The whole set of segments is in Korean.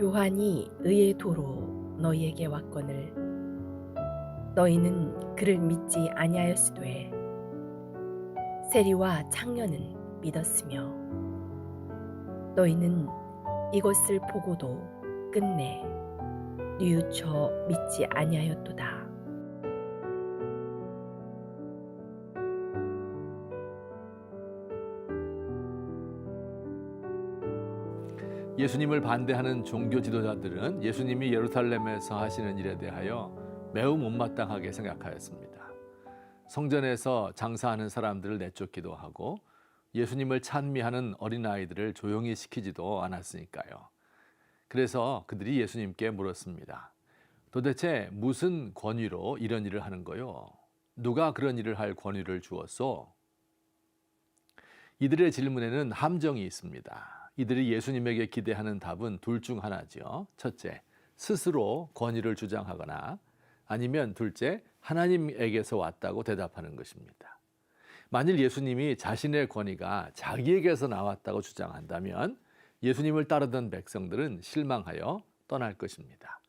요한이 의의 도로 너희에게 왔거늘 너희는 그를 믿지 아니하였으되 세리와 창녀는 믿었으며 너희는 이것을 보고도 끝내 뉘우쳐 믿지 아니하였도다. 예수님을 반대하는 종교 지도자들은 예수님이 예루살렘에서 하시는 일에 대하여 매우 못마땅하게 생각하였습니다. 성전에서 장사하는 사람들을 내쫓기도 하고 예수님을 찬미하는 어린아이들을 조용히 시키지도 않았으니까요. 그래서 그들이 예수님께 물었습니다. 도대체 무슨 권위로 이런 일을 하는 거요? 누가 그런 일을 할 권위를 주었소? 이들의 질문에는 함정이 있습니다. 이들이 예수님에게 기대하는 답은 둘 중 하나죠. 첫째, 스스로 권위를 주장하거나 아니면 둘째, 하나님에게서 왔다고 대답하는 것입니다. 만일 예수님이 자신의 권위가 자기에게서 나왔다고 주장한다면 예수님을 따르던 백성들은 실망하여 떠날 것입니다.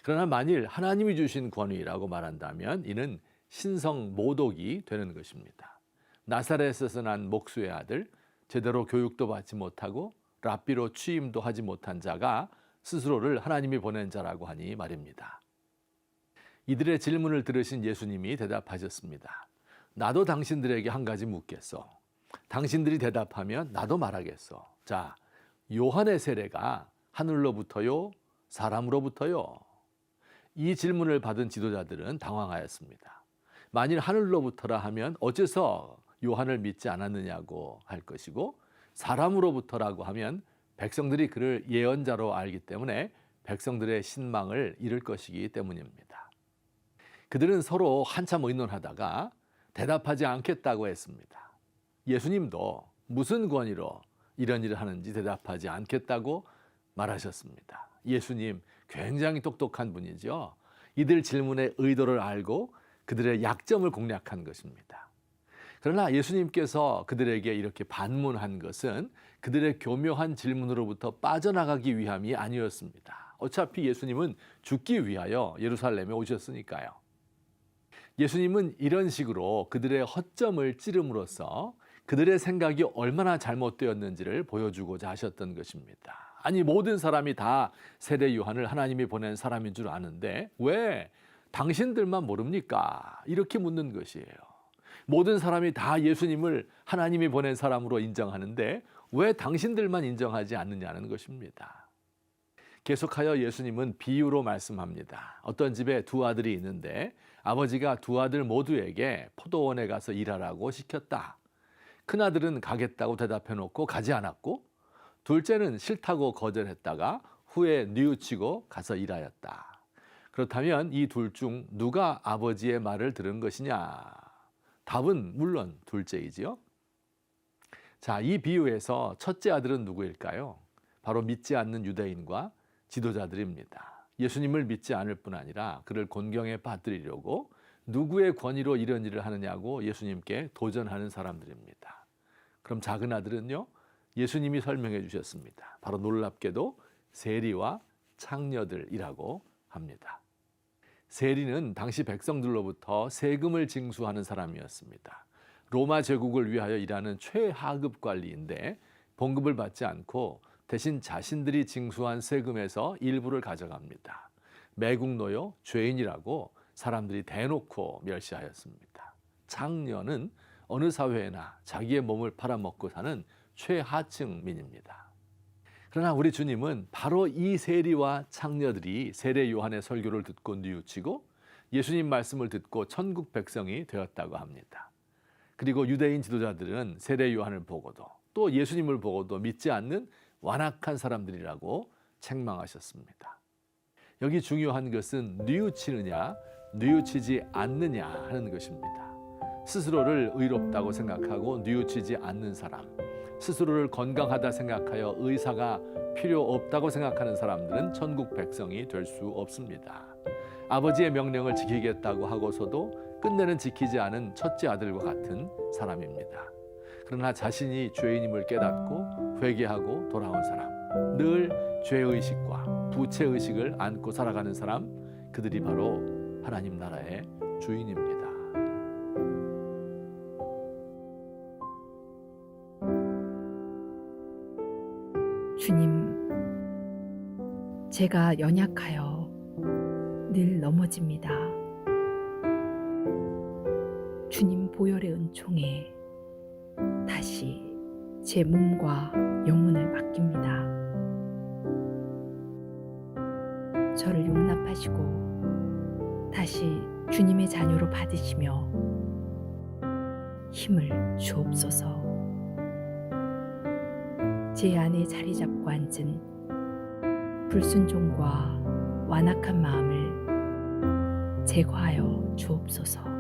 그러나 만일 하나님이 주신 권위라고 말한다면 이는 신성 모독이 되는 것입니다. 나사렛에서 난 목수의 아들, 제대로 교육도 받지 못하고 랍비로 취임도 하지 못한 자가 스스로를 하나님이 보낸 자라고 하니 말입니다. 이들의 질문을 들으신 예수님이 대답하셨습니다. 나도 당신들에게 한 가지 묻겠소. 당신들이 대답하면 나도 말하겠소. 자, 요한의 세례가 하늘로부터요? 사람으로부터요? 이 질문을 받은 지도자들은 당황하였습니다. 만일 하늘로부터라 하면 어째서 요한을 믿지 않았느냐고 할 것이고 사람으로부터라고 하면 백성들이 그를 예언자로 알기 때문에 백성들의 신망을 잃을 것이기 때문입니다. 그들은 서로 한참 의논하다가 대답하지 않겠다고 했습니다. 예수님도 무슨 권위로 이런 일을 하는지 대답하지 않겠다고 말하셨습니다. 예수님 굉장히 똑똑한 분이죠. 이들 질문의 의도를 알고 그들의 약점을 공략한 것입니다. 그러나 예수님께서 그들에게 이렇게 반문한 것은 그들의 교묘한 질문으로부터 빠져나가기 위함이 아니었습니다. 어차피 예수님은 죽기 위하여 예루살렘에 오셨으니까요. 예수님은 이런 식으로 그들의 허점을 찌름으로써 그들의 생각이 얼마나 잘못되었는지를 보여주고자 하셨던 것입니다. 아니, 모든 사람이 다 세례 요한을 하나님이 보낸 사람인 줄 아는데 왜 당신들만 모릅니까? 이렇게 묻는 것이에요. 모든 사람이 다 예수님을 하나님이 보낸 사람으로 인정하는데 왜 당신들만 인정하지 않느냐는 것입니다. 계속하여 예수님은 비유로 말씀합니다. 어떤 집에 두 아들이 있는데 아버지가 두 아들 모두에게 포도원에 가서 일하라고 시켰다. 큰아들은 가겠다고 대답해 놓고 가지 않았고 둘째는 싫다고 거절했다가 후에 뉘우치고 가서 일하였다. 그렇다면 이 둘 중 누가 아버지의 말을 들은 것이냐? 답은 물론 둘째이지요. 자, 이 비유에서 첫째 아들은 누구일까요? 바로 믿지 않는 유대인과 지도자들입니다. 예수님을 믿지 않을 뿐 아니라 그를 곤경에 빠뜨리려고 누구의 권위로 이런 일을 하느냐고 예수님께 도전하는 사람들입니다. 그럼 작은 아들은요? 예수님이 설명해 주셨습니다. 바로 놀랍게도 세리와 창녀들이라고 합니다. 세리는 당시 백성들로부터 세금을 징수하는 사람이었습니다. 로마 제국을 위하여 일하는 최하급 관리인데 봉급을 받지 않고 대신 자신들이 징수한 세금에서 일부를 가져갑니다. 매국노요, 죄인이라고 사람들이 대놓고 멸시하였습니다. 창녀는 어느 사회에나 자기의 몸을 팔아먹고 사는 최하층민입니다. 그러나 우리 주님은 바로 이 세리와 창녀들이 세례 요한의 설교를 듣고 뉘우치고 예수님 말씀을 듣고 천국 백성이 되었다고 합니다. 그리고 유대인 지도자들은 세례 요한을 보고도 또 예수님을 보고도 믿지 않는 완악한 사람들이라고 책망하셨습니다. 여기 중요한 것은 뉘우치느냐 뉘우치지 않느냐 하는 것입니다. 스스로를 의롭다고 생각하고 뉘우치지 않는 사람, 스스로를 건강하다 생각하여 의사가 필요 없다고 생각하는 사람들은 천국 백성이 될 수 없습니다. 아버지의 명령을 지키겠다고 하고서도 끝내는 지키지 않은 첫째 아들과 같은 사람입니다. 그러나 자신이 죄인임을 깨닫고 회개하고 돌아온 사람, 늘 죄의식과 부채 의식을 안고 살아가는 사람, 그들이 바로 하나님 나라의 주인입니다. 주님, 제가 연약하여 늘 넘어집니다. 주님 보혈의 은총에 다시 제 몸과 영혼을 맡깁니다. 저를 용납하시고 다시 주님의 자녀로 받으시며 힘을 주옵소서. 제 안에 자리 잡고 앉은 불순종과 완악한 마음을 제거하여 주옵소서.